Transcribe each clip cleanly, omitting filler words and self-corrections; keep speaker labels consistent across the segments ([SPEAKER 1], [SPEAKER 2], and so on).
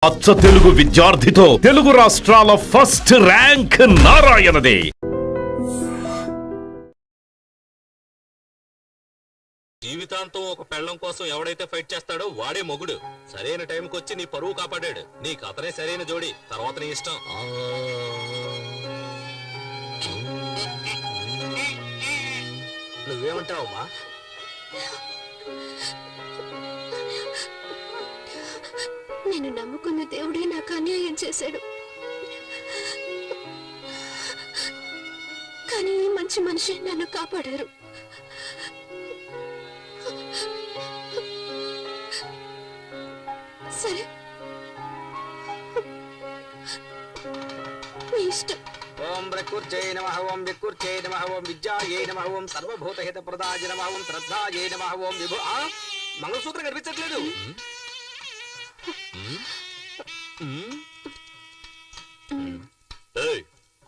[SPEAKER 1] అచ్చ తెలుగు విద్యార్థితో తెలుగు రాష్ట్రాల first rank నారాయణదే.
[SPEAKER 2] జీవితాంతం ఒక పెళ్ళం కోసం ఎవడైతే ఫైట్ చేస్తాడో వాడే మొగుడు. సరైన టైంకి వచ్చి నీ పరువు కాపాడాడు. నీకు అతనే సరైన జోడి, తర్వాత నీ ఇష్టం. నువ్వేమంటావమ్మా?
[SPEAKER 3] నేను నమ్ముకున్న దేవుడే నాకు అన్యాయం చేశాడు. కానీ ఈ మంచి మనిషి నన్ను కాపాడారు. సరే, మీ ఇష్టం.
[SPEAKER 4] ఓం ప్రకృత్యై నమః, ఓం వికృత్యై నమః, ఓం విద్యాయై నమః, ఓం సర్వభూతహిత ప్రదాయ నమః, ఓం శ్రద్ధాయై నమః, ఓం విభు. మంగళసూత్రం కనిపించట్లేదు.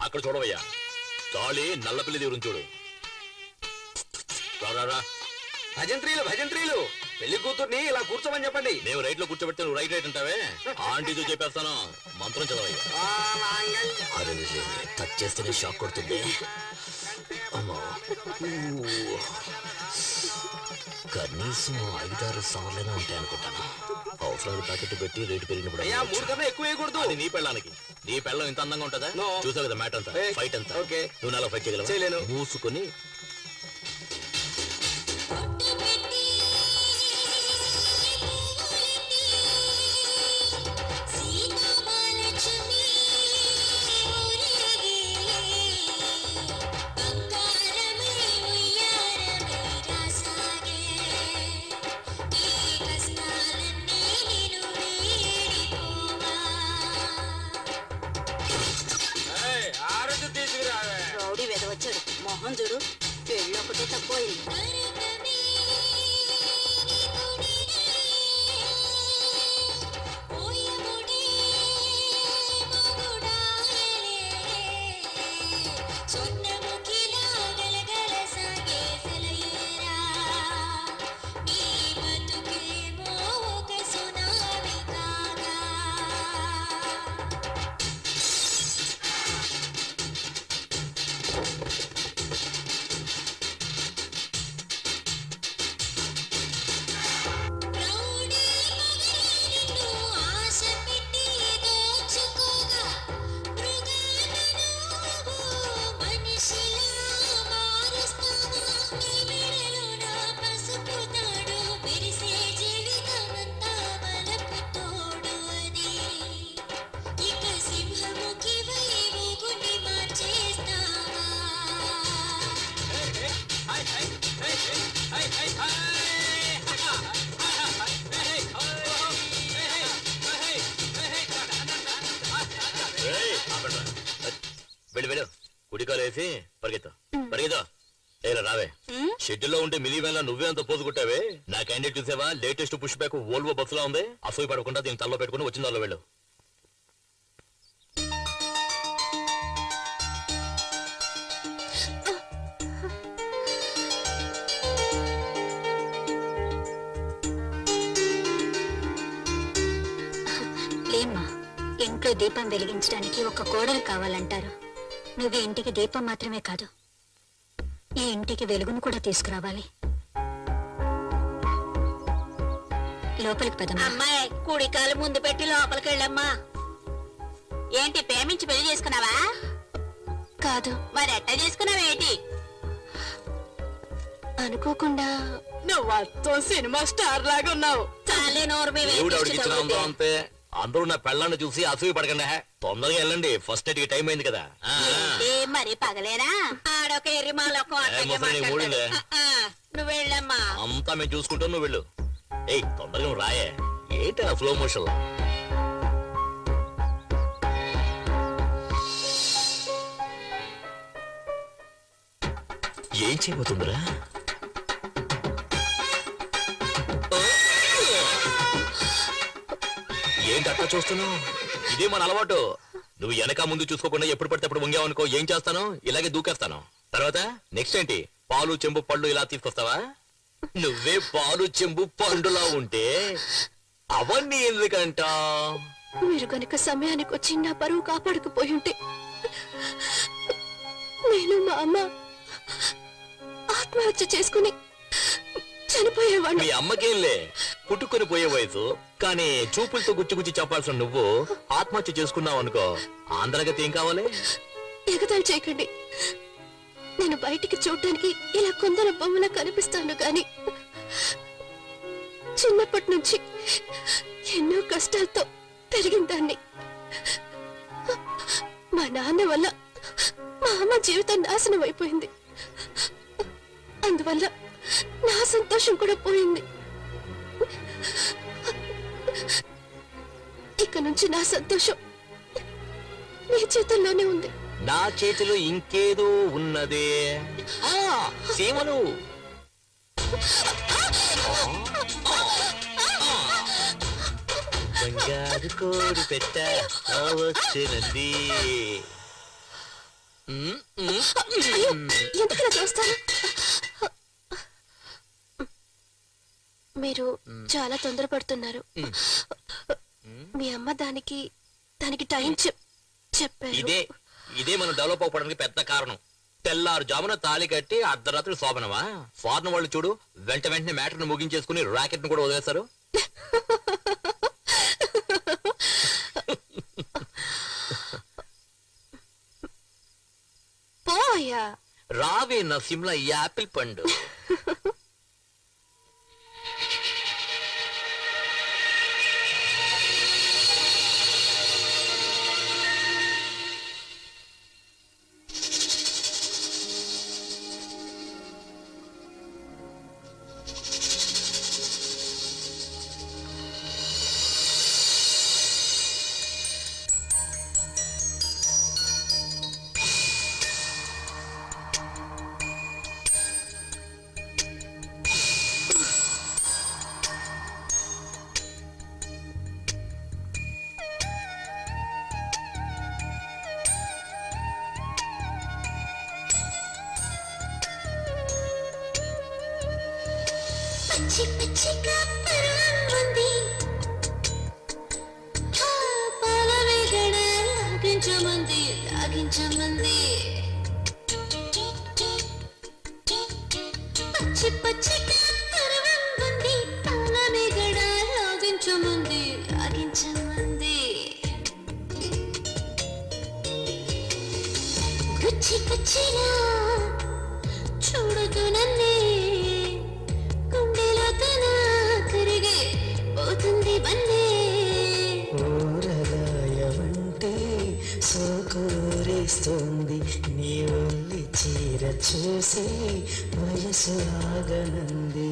[SPEAKER 2] అక్కడ చూడవయ్యా, తాళి నల్లపిల్లి దేవుని చూడు.
[SPEAKER 4] భజంత్రీలు భజంత్రీలు, పెళ్లి కూతుర్ని ఇలా కూర్చోమని చెప్పండి.
[SPEAKER 2] మేము రైట్ లో కూర్చోబెడితే నువ్వు రైట్ అంటావే. ఆంటీతో చెప్పేస్తాను, మంత్రం చదవయ్యా. టచ్ చేస్తేనే షాక్ కొడుతుంది. కనీసం 5-6 సార్లైనా ఉంటాయి అనుకుంటాను. అవసరాలు ప్యాకెట్ పెట్టి రేటు పెరిగినప్పుడు
[SPEAKER 4] 3 కన్నా ఎక్కువ వేయకూడదు.
[SPEAKER 2] నీ పెళ్ళానికి. నీ పెళ్ళం ఇంత అందంగా ఉంటుందా? చూసావు కదా మ్యాట్ అంతా, ఫైట్ అంతా. నువ్వు నాలో ఫైట్ చేయగలవా? మూసుకొని
[SPEAKER 3] వచ్చాడు. మొహం చూడు, పెళ్ళి ఒకటే తక్కువైంది.
[SPEAKER 2] వెళ్ళు, కుడికాలు వేసి పరిగెత్తా పరిగెత్తా. ఏరా రావే, షెడ్యూల్లో ఉంటే మినీ వ్యాన్ లా నువ్వే అంత పోజు కొట్టావే. నా క్యాండిడేట్ చూసావా? లేటెస్ట్ పుష్ బ్యాక్ వోల్వో బస్సులా ఉంది. అసూయ పడకుండా దీన్ని తల్లో పెట్టుకుని వచ్చిన దానిలో వెళ్ళు.
[SPEAKER 3] లేమ్మా, ఇంట్లో దీపం వెలిగించడానికి ఒక కోడలు కావాలంటారు. నువ్వు ఇంటికి దీపం మాత్రమే కాదు, ఈ ఇంటికి వెలుగును కూడా తీసుకురావాలి. లోపలికి పదమ్మా.
[SPEAKER 5] అమ్మాయి, కుడికాలు ముందు పెట్టి లోపలికి వెళ్ళమ్మా. ఏంటి, ప్రేమించి పెళ్లి చేసుకున్నావా?
[SPEAKER 3] కాదు.
[SPEAKER 5] మరి ఎట్ట చేసుకున్నావేంటి?
[SPEAKER 3] అనుకోకుండా.
[SPEAKER 5] నువ్వు సినిమా స్టార్ లాగా ఉన్నావు. చాలే నోరు మీద.
[SPEAKER 2] అంతే, అందరూ నా పెళ్ళాన్ని చూసి అసూయ పడకండి. తొందరగా వెళ్ళండి, ఫస్ట్ నైట్ కి టైం అయింది కదా.
[SPEAKER 5] మరి పగలేనా? ఆడొక ఎర్రిమాలొక నువ్వు వెళ్ళమ్మా.
[SPEAKER 2] అంతా మేము చూసుకుంటాం, నువ్వు వెళ్ళు. ఏయ్ తొందరగా నువ్వు రాయే. ఏంటి ఆ స్లో మోషన్? ఏం చేయబోతుందిరా? ఏంటి అట్లా చూస్తున్నావు? ఇదే మన అలవాటు. నువ్వు వెనక ముందు చూసుకోకుండా ఎప్పుడు పడితే అప్పుడు వంగావనుకో, ఏం చేస్తాను? ఇలాగే దూకేస్తాను. తర్వాత నెక్స్ట్ ఏంటి? పాలు చెంబు పళ్ళు ఇలా తీసుకొస్తావా? నువ్వే పాలు చెంబు పండులా ఉంటే అవన్నీ ఎందుకంట?
[SPEAKER 6] మీరు గనుక సమయానికి వచ్చి నా పరువు కాపాడకపోయి ఉంటే నేను మా అమ్మ ఆత్మహత్య చేసుకుని చనిపోయేవాడిని.
[SPEAKER 2] మీ అమ్మకేంలే పుట్టుకొని పోయే వయసు, కానీ చూపులతో గుచ్చి గుచ్చి చెప్పాల్సిన నువ్వు ఆత్మహత్య చేసుకున్నావు అనుకో, ఆంధ్రగతి ఏం కావాలి?
[SPEAKER 6] ఎగతాళి చేయకండి. నేను బయటికి చూడటానికి ఇలా కొందర బొమ్మలా కనిపిస్తాను కానీ చిన్నప్పటి నుంచి ఎన్నో కష్టాలతో పెరిగిన దాన్ని. మా నాన్న వల్ల మా అమ్మ జీవితం నాశనం అయిపోయింది. అందువల్ల నా సంతోషం కూడా పోయింది. ఇక నుంచి నా సంతోషం నీ చేతుల్లోనే ఉంది.
[SPEAKER 2] నా చేతిలో ఇంకేదో ఉన్నదే. ఆ, సీమలు. బంగారు కోడి పెట్ట వచ్చినది.
[SPEAKER 6] అయ్యో, ఎందుకు ఇలా చేస్తారు? మీరు చాలా తొందరపడుతున్నారు. మీ అమ్మ దానికి టైం చెప్పారు.
[SPEAKER 2] ఇదే మనం డెవలప్ అవ్వడానికి పెద్ద కారణం. తెల్లారు జామున తాళి కట్టి అర్ధరాత్రి శోభనమా? ఫారెన్ వాళ్ళు చూడు, వెంటనే మ్యాటర్ ను ముగించేసుకుని రాకెట్ ను కూడా వదిలేస్తారు.
[SPEAKER 6] పోయా
[SPEAKER 2] రావే నా సిమ్లా యాపిల్ పండు.
[SPEAKER 6] పిచ్చి పిచ్చిగా పరువంది పాలవేగడ లాగించమంది పచ్చి పచ్చిగా పరువంది పాలవేగడ లాగించమంది గుచ్చి గుచ్చినా చూడదు నన్నే
[SPEAKER 7] ఊరగాయమంటే సోకూరిస్తుంది నీ ఒళ్ళి చీర చూసి వయసు ఆగనంది.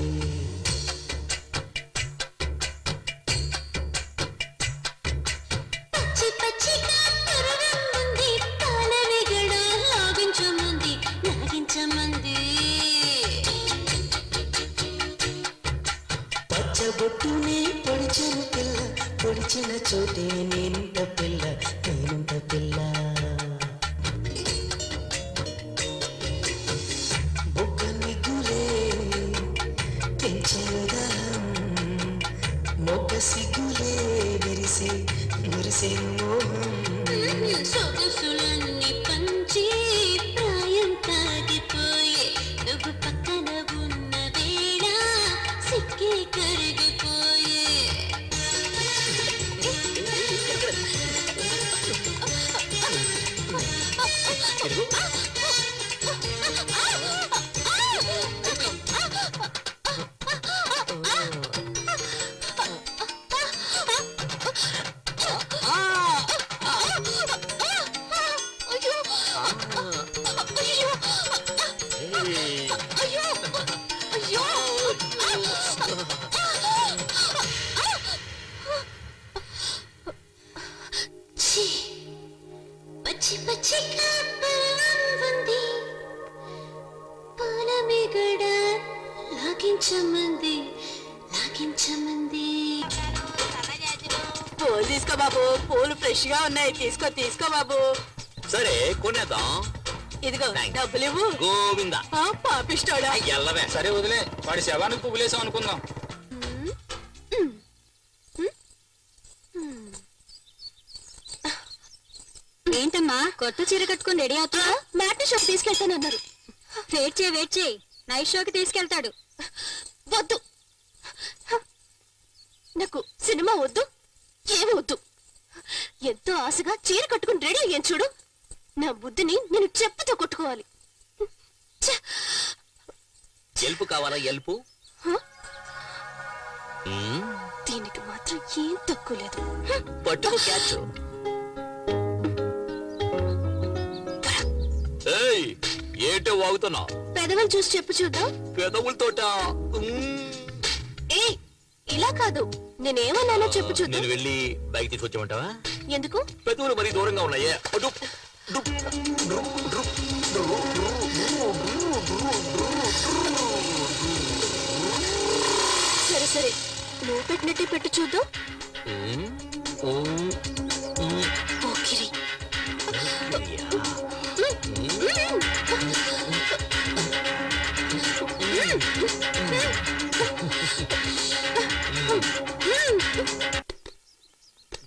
[SPEAKER 7] పచ్చబొట్టునే పొడిచెను పిల్ల, పొడిచిన చోటే నేనుంట పిల్ల. బొగ్గ నిగులే పెంచేదం, మొగ్గ సిగులే విరిసే మోహం.
[SPEAKER 6] సొగసులన్నీ పంచి ప్రాయం తాగిపోయే నువ్వు పక్కన ఉన్న వేళ సిక్కి కరిగిపోయే. పచ్చి పచ్చిగా పరువంది పాలమేగడ లాగించమంది.
[SPEAKER 5] పూలు తీసుకో బాబు, పూలు ఫ్రెష్ గా ఉన్నాయి. తీసుకో బాబు.
[SPEAKER 2] సరే కొనేద్దాం.
[SPEAKER 5] ఇదిగో
[SPEAKER 2] Thanks.
[SPEAKER 5] డబ్బులు ఇవ్వు.
[SPEAKER 2] గోవిందా.
[SPEAKER 5] పాపిస్తాడా?
[SPEAKER 2] ఎల్లవే.
[SPEAKER 4] సరే వదిలే, వాడి శవానికి పువ్వులేసాం అనుకుందాం.
[SPEAKER 3] ఏంటమ్మా కొత్త చీర కట్టుకుని రెడీ అవుతున్నా?
[SPEAKER 6] మ్యాట్ని షోకి తీసుకెళ్తానన్నారు.
[SPEAKER 3] వెయిట్ చేయి నైట్ షోకి తీసుకెళ్తాడు.
[SPEAKER 6] వద్దు, నాకు సినిమా వద్దు, ఏమి వద్దు. ఎంతో ఆశగా చీర కట్టుకుని రెడీ అయ్యాను చూడు. నా బుద్ధిని నేను చెప్పుతో కొట్టుకోవాలి. ఛ!
[SPEAKER 2] ఎల్పు కావాలా ఎల్పు?
[SPEAKER 6] హ?
[SPEAKER 2] మ్మ్.
[SPEAKER 6] దీనికి మాత్రం ఏం తక్కువ లేదు.
[SPEAKER 2] పట్టుకు క్యాచ్. ఏయ్ ఏంటో వాగుతున్నావు?
[SPEAKER 6] పెదవులు చూసి చెప్పు చూద్దాం.
[SPEAKER 2] పెదవులతోట
[SPEAKER 6] ఏ ఇలా కాదు, నేనేమన్నానో చెప్పు చూద్దాం.
[SPEAKER 2] నేను వెళ్ళి బైక్ తీసుకొచ్చామంటావా?
[SPEAKER 6] ఎందుకు?
[SPEAKER 2] పెదవులు మరీ దూరంగా ఉన్నాయే. అటు.
[SPEAKER 6] సరే సరే, నువ్వు పెట్టినట్టే పెట్టు చూద్దాం. పోకిరి.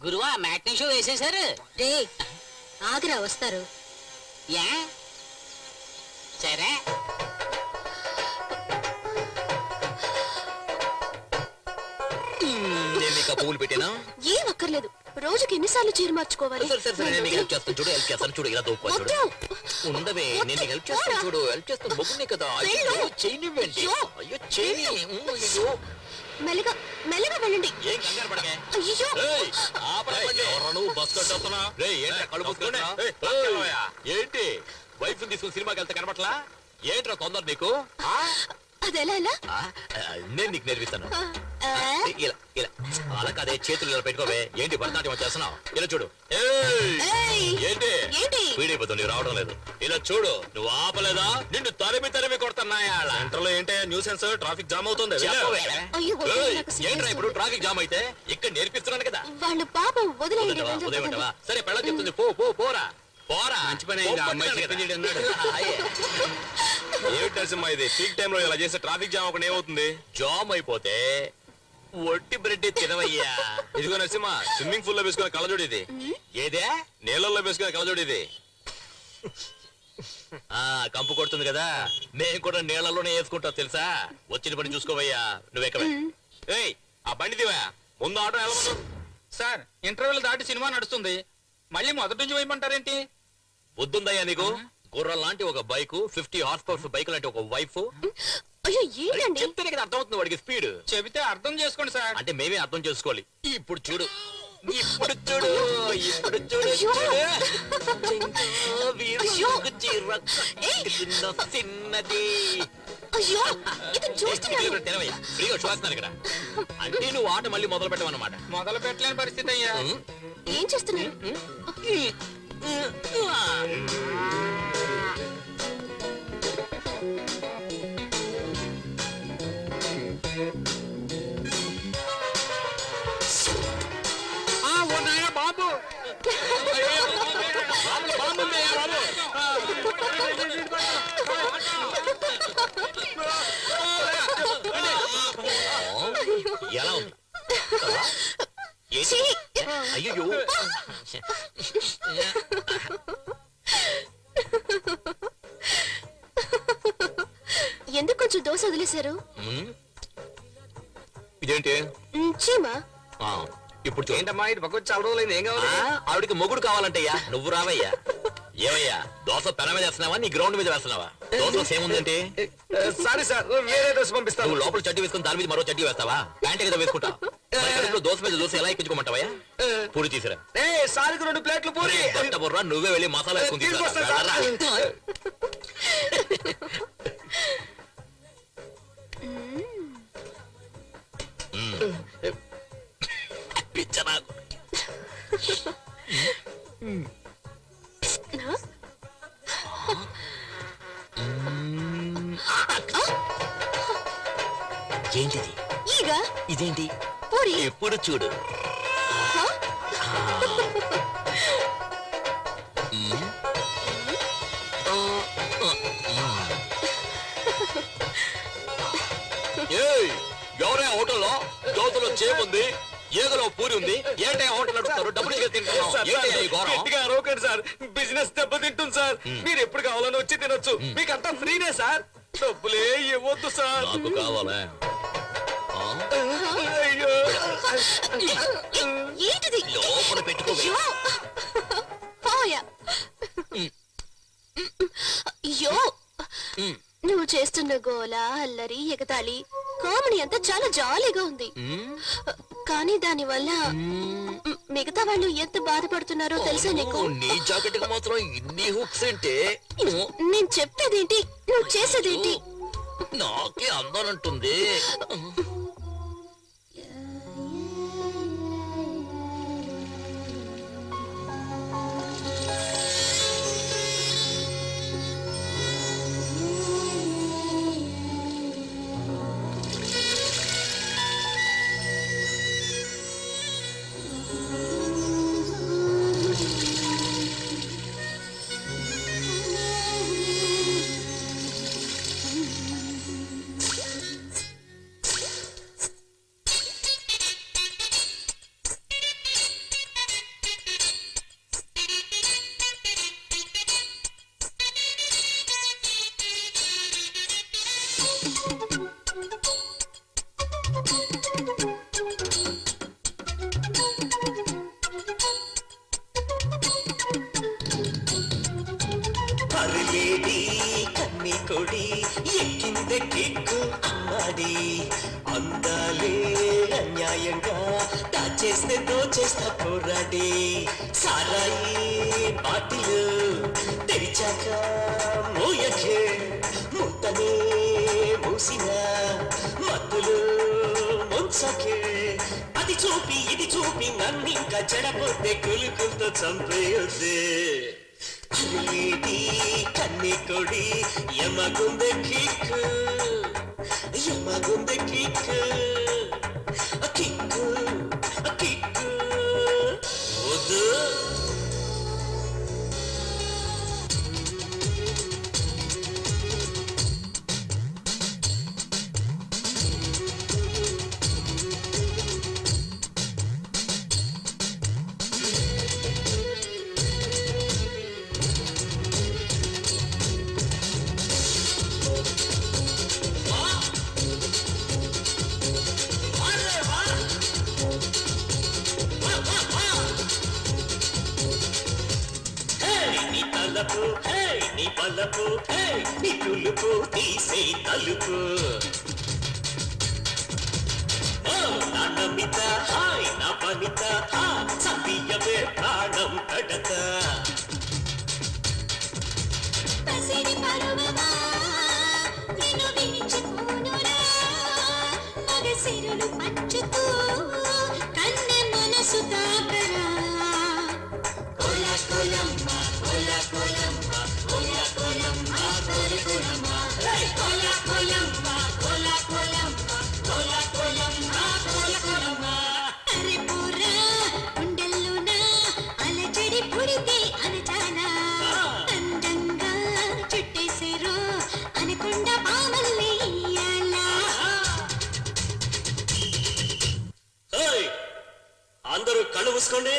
[SPEAKER 5] గురువా మ్యాట్నీ షో వేసేశారు.
[SPEAKER 3] రే ఆగ్రా వస్తారు.
[SPEAKER 5] యా సరే.
[SPEAKER 2] నేను నీకు ఆ పువ్వులు పెట్టానా?
[SPEAKER 6] ఏం అక్కర్లేదు, రోజుకి ఎన్నిసార్లు చీర మార్చుకోవాలి?
[SPEAKER 2] సరే సరే సరే, నేను నీకు హెల్ప్ చేస్తాను చూడు. హెల్ప్ చేస్తాను చూడు. ఇలా దూపా చూడు.
[SPEAKER 6] వద్దు.
[SPEAKER 2] ఉండవే, నేను నీకు హెల్ప్ చేస్తాను చూడు. హెల్ప్ చేస్తాను మొగ్గునే కదా. అయ్యో చేయనివ్వండి. అయ్యో చేయని. అయ్యో
[SPEAKER 6] మెల్లగా మెల్లగా వెళ్ళండి.
[SPEAKER 2] ఏం కంగారు పడకే.
[SPEAKER 6] అయ్యో
[SPEAKER 2] ఏయ్, ఆపరండి. ఎవరు నువ్వు బస్ కట్టొస్తున్నా? రేయ్, ఏంట్రా కళ్ళు మూసుకుంటున్నా? ఏయ్, ఏంటి వైఫ్ తీసుకుని సినిమాకి వెళ్తే కనబట్లా? ఏంట్రా తొందర నీకు?
[SPEAKER 6] అదెలా ఎలా?
[SPEAKER 2] ఆ, నేను నీకు నేర్పిస్తాను.
[SPEAKER 6] ఆ?
[SPEAKER 2] ఇలా ఇలా అలా కాదే, చేతులు ఇలా పెట్టుకోవే. ఏంటి భరతనాట్యం చేస్తున్నావు? ఇలా చూడు. ఏయ్,
[SPEAKER 6] ఏయ్!
[SPEAKER 2] ఏంటి
[SPEAKER 6] ఏంటి?
[SPEAKER 2] వీడైపోతుంది రావడం లేదు. ఇలా చూడు. నువ్వు ఆపలేదా నిన్ను తరిమి కొడుతున్నాయా? సెంటర్లో ఏంటి న్యూసెన్స్? ట్రాఫిక్ జామ్ అవుతుంది.
[SPEAKER 6] అయ్యో, వద్దు, నాకు సిగ్గేస్తుంది.
[SPEAKER 2] ఏంట్రా ఇప్పుడు ట్రాఫిక్ జామ్ అయితే? ఇక్కడ నేర్పిస్తున్నాను కదా.
[SPEAKER 6] వాళ్ళు పాపం వదిలేయండి.
[SPEAKER 2] వదిలేవా?
[SPEAKER 6] వెళ్ళి
[SPEAKER 2] ఉదయం
[SPEAKER 6] చెప్పండి.
[SPEAKER 2] సరే పెళ్ళ చెప్తుంది. పోరా పోరా. మంచి పని
[SPEAKER 8] ఏమిటి నరసింహ ఇది? పీక్ టైం లో ఇలా చేస్తే ట్రాఫిక్ జామ్ ఒకటి ఏమవుతుంది?
[SPEAKER 2] జామ్ అయిపోతే ఒట్టి బ్రెడ్ తినవయ్యా.
[SPEAKER 8] ఇదిగో నరసింహ, స్విమ్మింగ్ పూల్ లో వేసుకునే కళ్ళజోడు ఇది.
[SPEAKER 2] ఏదే?
[SPEAKER 8] నీళ్ళల్లో వేసుకునే కళ్ళజోడు ఇది.
[SPEAKER 2] ఆ కంపు కొడుతుంది కదా, నేను కూడా నీళ్ళలోనే వేసుకుంటా తెలుసా. వచ్చిన పని చూసుకోవయ్యా. నువ్వెక్కవే.
[SPEAKER 8] ఏయ్, ఆ బండి దివా. ముందు ఆటో వెళ్ళమను.
[SPEAKER 9] సార్ ఇంటర్వెల్ దాటి సినిమా నడుస్తుంది, మళ్ళీ మొదటి నుంచి వేయమంటారేంటి?
[SPEAKER 2] బుద్ధుందయ్యా నీకు? గుర్రం లాంటి ఒక బైక్, 50 హార్స్ పవర్స్ బైక్ లాంటి ఒక వైఫ్.
[SPEAKER 6] అయ్యో ఏంటండి?
[SPEAKER 2] చెప్తేనే కదా అర్థమవుతుంది వాడికి స్పీడ్.
[SPEAKER 9] చెబితే అర్థం చేసుకోండి సార్.
[SPEAKER 2] అంటే మేమే అర్థం చేసుకోవాలి. ఇప్పుడు చూడు. ఇప్పుడు చూడు. ఇప్పుడు చూడు.
[SPEAKER 6] అయ్యో! అయ్యో!
[SPEAKER 2] చిన్నది.
[SPEAKER 6] అయ్యో, ఇది చూస్తున్నాను.
[SPEAKER 2] తెలవయ్యా, ఫ్రీగా చూస్తున్నాను ఇక్కడ. అంటే నువ్వు ఆట మళ్ళీ మొదలు పెట్టమన్నమాట.
[SPEAKER 9] మొదలు పెట్టలేని పరిస్థితి అయ్యా.
[SPEAKER 6] ఏం చేస్తున్నారు?
[SPEAKER 9] బాబు
[SPEAKER 2] ఎలా ఉంది?
[SPEAKER 6] ఛీ!
[SPEAKER 2] అయ్యో
[SPEAKER 6] ఎందుకు కొంచెం దోశ వదిలేశారు?
[SPEAKER 2] ఇదేంటి?
[SPEAKER 6] చీమా.
[SPEAKER 2] ఆ, ఇప్పుడు చూడు.
[SPEAKER 4] ఏంటమ్మా ఇటు పక్క చాలా రోజులైంది. ఏం కావాలి?
[SPEAKER 2] ఆవిడికి మొగుడు కావాలంటయ్యా. నువ్వు రావయ్యా. ఏమయ్యా, దోశ పెన మీద వేస్తున్నావా నీ గ్రౌండ్ మీద వేస్తున్నావా? దోశ ఏముందంటే?
[SPEAKER 4] సారీ సార్, వేరే డ్రెస్ పంపిస్తాను.
[SPEAKER 2] నువ్వు లోపల చడ్డీ వేసుకుని దాని మీద మరో చడ్డీ వేస్తావా? ప్యాంట్ కదా వేసుకుంటా. దోశ మీద దోశ ఎలా ఎక్కించుకోమంటావా? పూరి తీసిరా.
[SPEAKER 4] సారికి 2 ప్లేట్లు పూరి.
[SPEAKER 2] బుర్రా, నువ్వే వెళ్ళి మసాలా వేసుకుని
[SPEAKER 4] తీసుకొస్తా సార్.
[SPEAKER 2] తీసుకురా. పిచ్చ నాకు. ఏంటిది?
[SPEAKER 6] ఈగ.
[SPEAKER 2] ఇదేంటి?
[SPEAKER 6] పూరి.
[SPEAKER 2] ఎప్పుడు చూడు.
[SPEAKER 6] హ?
[SPEAKER 2] ఏయ్, ఎవరే హోటల్లో దోశలో చేముంది, ఏగలో పూరి ఉంది ఏంటే హోటల్ నడుపుతారు డబ్బులు ఇక తింటున్నావు ఏంటయ్యా ఈ ఘోరం?
[SPEAKER 8] గట్టిగా అరవకండి సార్ బిజినెస్ దెబ్బతింటుంది సార్ మీరు ఎప్పుడు కావాలని వచ్చి తినొచ్చు మీకంతా ఫ్రీనే సార్ డబ్బులే ఇవ్వద్దు సార్
[SPEAKER 2] నాకు కావాలా ఆ?
[SPEAKER 8] అయ్యో
[SPEAKER 6] ఏంటిది
[SPEAKER 2] లోపల పెట్టుకోవే
[SPEAKER 6] అయ్యో పోయా అయ్యో నువ్వు చేస్తున్న గోల అల్లరి ఎగతాళి కామెడీ అంతా చాలా జాలీగా ఉంది కానీ దాని వల్ల మిగతా వాళ్ళు ఎంత బాధపడుతున్నారో తెలుసా నీకు
[SPEAKER 2] నీ జాకెట్ కి మాత్రం ఇన్ని హుక్స్ అంటే
[SPEAKER 6] నేను చెప్పేదేంటి నువ్వు చేసేదేంటి
[SPEAKER 2] నాకే అందానంటుంది
[SPEAKER 7] అరలేడి కన్ని కొడి ఎక్కిందే కిక్కు అమ్మాడి అందాలే అన్యాయంగా దాచేస్తే దోచేస్తా పోరాడి సారాయి బాటిలు తెరిచాక మోయకే ముత్తనే మూసిన మత్తులు ముంచకే అది చూపి ఇది చూపి నన్నింకా చెడపోతే కులుకులతో చంపేయొద్దే అరలేడి కన్ని కొడి యమగుందె కిక్కు యమగుందె కిక్కు కిక్కు కిక్కు వద్దు నీ తలపు నీ పలపు నీ తులుపు తీసే తలుపు నా నమిత హాయ్ నా పనిత సందీయమే ప్రాణం కడత
[SPEAKER 3] పసిడి పరువమా నిన్ను విడిచిపోనురా మగసిరులు పంచుతూ కన్నె మనసు తాకరా కోలా కోలమ్మ కోలా కోలమ్మ కోలా కోలమ్మ కోల కోలమ్మ కోలా కోలమ్మ కోలా కోలమ్మ కోలా కోలమ్మ కోల కోలమ్మ అరే పోరా గుండెల్లోనా అలజడి పుడితే అనచానా అందంగా చుట్టేసేరో అనకుండా పామల్ని ఇయ్యాలా
[SPEAKER 7] అందరూ కళ్ళు మూసుకోండి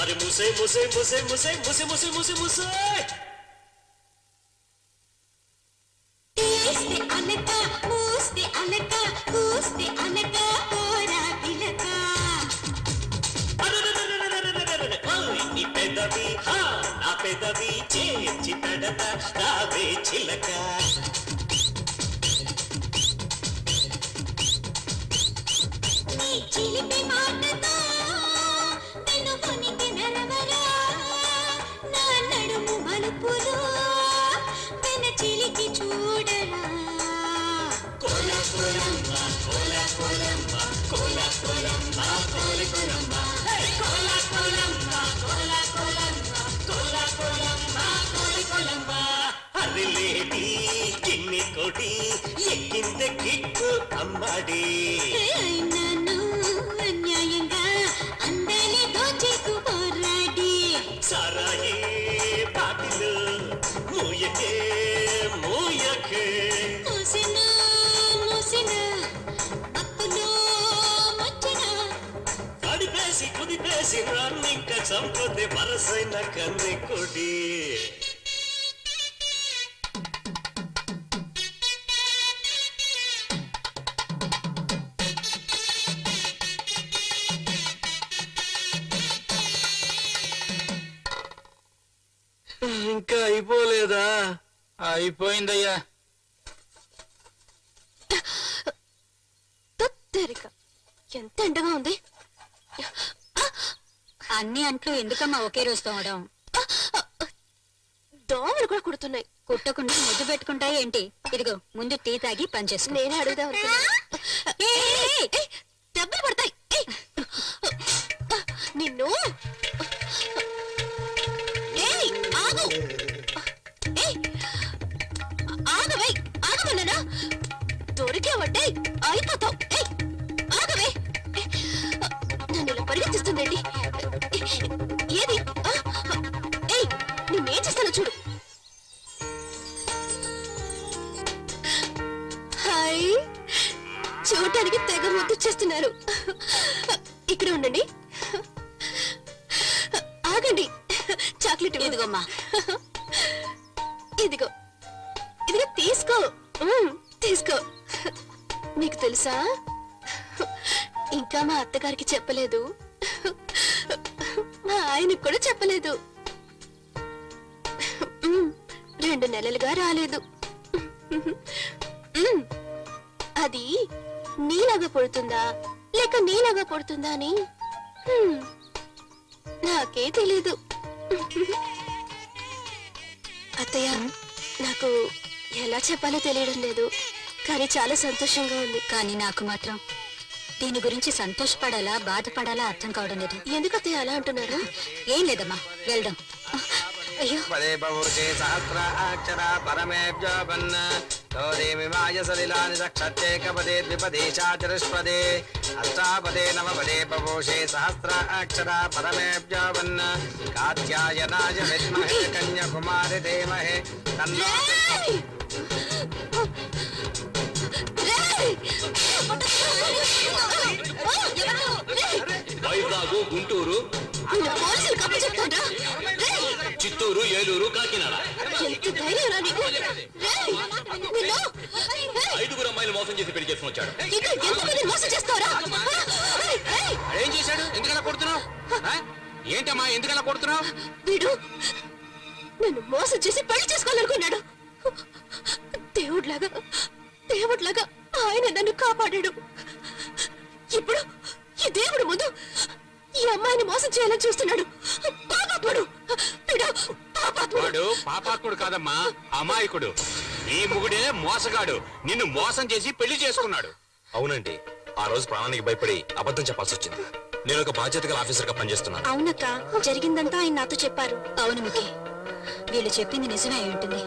[SPEAKER 7] అరే ముసే ముసే ముసే ముసే ముసే ముసే ముసే ముసే
[SPEAKER 3] తీస్తే అనక మూస్తే అనక కూస్తే అనక పోరా పిలక
[SPEAKER 7] నీ పెదవి నా పెదవి చేర్చి పెడత రావే చిలక
[SPEAKER 3] నీ చిలిపి మాటతో నిన్ను కొనికి నెరవరా నా నడుము మలుపులో వెన చిలికి చూడరా
[SPEAKER 7] కోలా కోలమ్మ కోలా కోలమ్మ కోలా కోలమ్మ కోల కోలమ్మ
[SPEAKER 3] కోలా కోలమ్మ కోలా కోలమ్మ కోలా కోలమ్మ కోల కోలమ్మ
[SPEAKER 7] అరలేడి కిన్ని కొడి ఎక్కింద గుండె కిక్కు అమ్మాడి
[SPEAKER 3] నన్ను అన్యాయంగా అందరి దోచేకు పోరాడి
[SPEAKER 7] సారాయి బాటిలు మూయకే మూయకే
[SPEAKER 3] మూసిన మూసిన మత్తులో మచ్చిన
[SPEAKER 7] కడిపేసి కుదిపేసి రాన్నింక చంపతే వరసైన కన్నె కొడి
[SPEAKER 8] ఇంకా అయిపోలేదా?
[SPEAKER 9] అయిపోయిందయ్యా.
[SPEAKER 6] తొత్తరిక ఎంత ఎండగా ఉంది.
[SPEAKER 3] అన్ని అంట్లు ఎందుకమ్మా ఒకే రోజు తోమడం?
[SPEAKER 6] దోమలు కూడా కుడుతున్నాయి.
[SPEAKER 3] కుట్టకుండా ముద్దు పెట్టుకుంటాయి ఏంటి? ఇదిగో ముందు టీ తాగి పనిచేసుకో.
[SPEAKER 6] నేనే అడుగుదాం అనుకున్నాను. దెబ్బలు పడతాయి. ఏయ్! నిన్ను ఏయ్, ఆగు. ఏయ్, ఆగవే, ఆగమన్నానా? దొరికావంటే అయిపోతావు. ఏయ్, ఆగవే. నన్ను ఇలా పరిగెత్తిస్తుందండి. ఏది? ఏయ్, నిన్నేం చేస్తానో చూడు. హాయ్, చూడటానికి తెగ ముద్దు చేస్తున్నారు. ఇక్కడ ఉండండి. ఆగండి. చాక్లెట్
[SPEAKER 5] ఇదిగోమ్మా.
[SPEAKER 6] ఇదిగో ఇదిగో తీసుకో. తీసుకో. నీకు తెలుసా, ఇంకా మా అత్తగారికి చెప్పలేదు, మా ఆయనకు కూడా చెప్పలేదు. 2 నెలలుగా రాలేదు. అది నీలాగా పుడుతుందా లేక నీలాగా పుడుతుందా అని నాకే తెలీదు. అత్తయ్య, నాకు ఎలా చెప్పాలో తెలియడం లేదు, కానీ చాలా సంతోషంగా ఉంది.
[SPEAKER 3] కానీ నాకు మాత్రం దీని గురించి సంతోషపడాలా బాధపడాలా అర్థం కావడం లేదు.
[SPEAKER 6] ఎందుకు అత్తయ్య అలా అంటున్నారు?
[SPEAKER 3] ఏం లేదమ్మా, వెళ్దాం. అయ్యో,
[SPEAKER 4] పదే బహుశే సహస్రాక్షర పరమేభ్యోపన్న తోదేమి మాయ సలిలాని సక్షత్యేకపదే ద్విపదే చాచరుష్పదే అష్టాపదే నవపదే బహుశే సహస్రాక్షర పరమేభ్యోపన్న కాత్యాయనాయ విద్మహే కన్యాకుమారి ధీమహి తన్నో
[SPEAKER 6] రేయ్! రేయ్!
[SPEAKER 2] వైజాగ్, గుంటూరు,
[SPEAKER 6] నిన్ను పోలీసులకు అప్పచెప్తానురా. రేయ్!
[SPEAKER 2] చిత్తూరు, ఏలూరు, కాకినాడ
[SPEAKER 6] ఎంత ధైర్యంరా నీకు? రేయ్! నిన్ను! రేయ్!
[SPEAKER 2] 5 అమ్మాయిలు మోసం చేసి పెళ్లి చేసుకుని వచ్చాడు.
[SPEAKER 6] ఇంకా ఎంతమందిని మోసం చేస్తావురా? రేయ్! రేయ్!
[SPEAKER 9] ఏం చేశాడు? ఎందుకలా కొడుతున్నావు? ఏంటమ్మా ఎందుకలా కొడుతున్నావు?
[SPEAKER 6] వీడు నన్ను మోసం చేసి పెళ్లి చేసుకోవాలనుకున్నాడు. దేవుడ్లాగా ఆయన నన్ను కాపాడాడు. ఇప్పుడు ఈ దేవుడు ముందు ఈ అమ్మాయిని మోసం చేయాలని చూస్తున్నాడు. పాపాత్ముడు వీడు, పాపాత్ముడు.
[SPEAKER 9] వాడు పాపాత్ముడు కాదమ్మా, అమాయకుడు. నీ మొగుడే మోసగాడు, నిన్ను మోసం చేసి పెళ్లి చేసుకున్నాడు.
[SPEAKER 2] అవునండి, ఆ రోజు ప్రాణానికి భయపడి అబద్ధం చెప్పాల్సి వచ్చింది. నేను ఒక బాధ్యత గల ఆఫీసర్ గా పనిచేస్తున్నాను.
[SPEAKER 6] అవునక్క, జరిగిందంతా ఆయన నాతో చెప్పారు.
[SPEAKER 3] అవును ముఖి, వీళ్ళు చెప్పింది నిజమే అయి ఉంటుంది.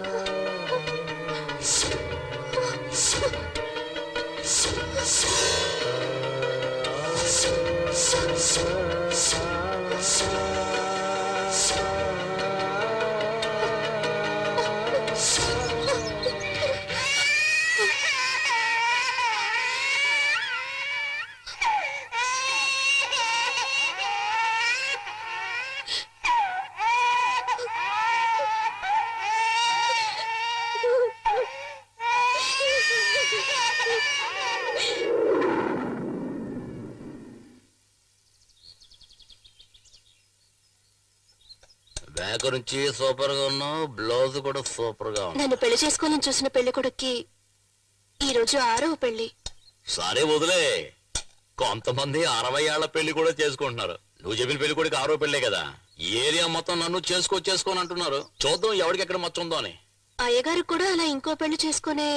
[SPEAKER 2] బ్యాక్ నుంచి సూపర్ గా ఉన్నావు, బ్లౌజ్ కూడా సూపర్ గా ఉంది.
[SPEAKER 6] నన్ను పెళ్లి చేసుకోవాలని చూసిన పెళ్లి కొడుక్కి ఈ రోజు 6వ పెళ్లి.
[SPEAKER 2] సరే వదిలే, కొంతమంది 60 ఏళ్ల పెళ్లి కూడా చేసుకుంటున్నారు. నువ్వు చెప్పిన పెళ్లి కూడా 6వ పెళ్లే కదా. ఏరియా మొత్తం నన్ను చేసుకోని అంటున్నారు. చూద్దాం ఎవరికి ఎక్కడ మచ్చ ఉందో అని.
[SPEAKER 6] అయ్యగారు కూడా అలా ఇంకో పెళ్లి చేసుకునే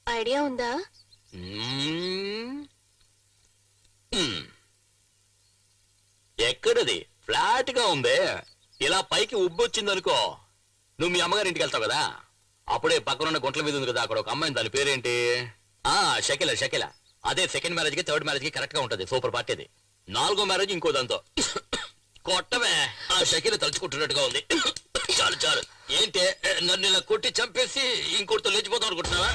[SPEAKER 6] ఐడియా ఉందా?
[SPEAKER 2] ఎక్కడది? ఫ్లాట్ గా ఉందే. ఇలా పైకి ఉబ్బొచ్చిందనుకో, నువ్వు మీ అమ్మగారి ఇంటికి వెళ్తావు కదా, అప్పుడే పక్కనున్న గుంట్ల మీద ఉంది కదా, అక్కడ ఒక అమ్మాయి, దాని పేరేంటి? ఆ షకిల షకిల అదే సెకండ్ మ్యారేజ్ కి థర్డ్ మ్యారేజ్ కి కరెక్ట్ గా ఉంటది సూపర్ పార్టీ అది 4వ మ్యారేజ్ ఇంకో దాంతో కొట్టవే ఆ షకిల తలుచుకుంటున్నట్టుగా ఉంది చాలు చాలు ఏంటే నన్ను ఇలా కొట్టి చంపేసి ఇంకోటితో లేచిపోతాం అనుకుంటున్నావా